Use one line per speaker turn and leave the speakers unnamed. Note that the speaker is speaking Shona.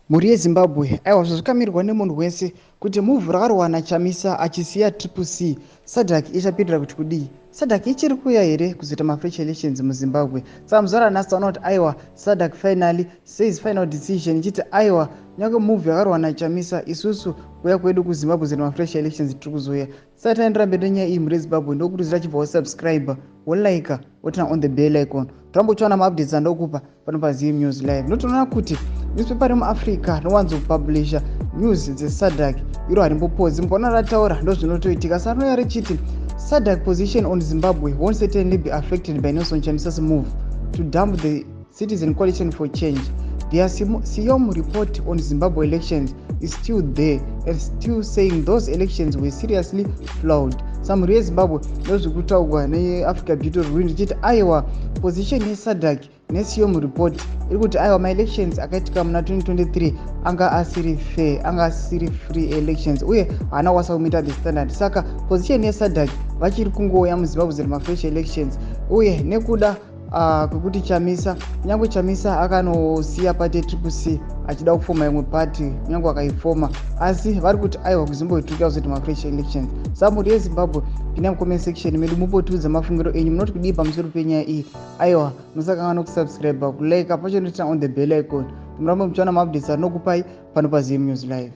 Mhuri yeZimbabwe aiwa zvazvakamirwa nemunhu wese kuti muvhu rakarwa naChamisa achisiya TSHABANGU Sadc ichapindira kuti kudii. Sadc ichiri kuuya here kuzoita mafresh elections muZimbabwe. Saka muzora nhasi taona kuti aiwa Sadc finally says final decision ichiti aiwa nyange muvhu yakarwa naChamisa isusu kuuya kwedu kuZimbabwe kuzoita mafresh elections tiri kuzoya. Saka taendera mberi nenyaya iyi mhuri yeZimbabwe ndokuti zvirachibva wasubscribe wolike woturn on the bell icon. Torambochiwana maupdates andokupa pano paZim News Live. Notoona kuti newspaper remuAfrica rinowanzopublisha news dzeSadc iro harimbopodzi mukaona rataura ndozvinotoitika. Saka rinouya richiti Sadc position on Zimbabwe won't certainly be affected by Nelson Chamisa's move to dump the Citizen Coalition for Change. Their SIOM report on Zimbabwe elections is still there and still saying those elections were seriously flawed. Samhuri yeZimbabwe ndozvirikutaurwa neAfrica Digital Wind ichiti aiwa position yeSadc neSIOM report iri kuti aiwa maelections akaitika muna 2023 anga asiri fair, anga asiri free elections uye haana wasakumita the standard. Saka position yeSadc vachiri kungoya muZimbabwe ziri mafresh elections uye nekuda kwekuti Chamisa nyange Chamisa akanosiya pati yeTSHABANGU achida kufoma imwe pati nyange akaifoma asi vari kuti aiwa kuZimbabwe kuzoita mafresh elections. Saka mhuri yeZimbabwe pinda mucomment section medu mupotudza mafungiro enyu munoti kudii pamusoro penyaya iyi. Aiwa musakanganwa kusubscribe kulike pacho noturn on the bell icon. Murambe muchiwana maupdates anokupai pano paZim News Live.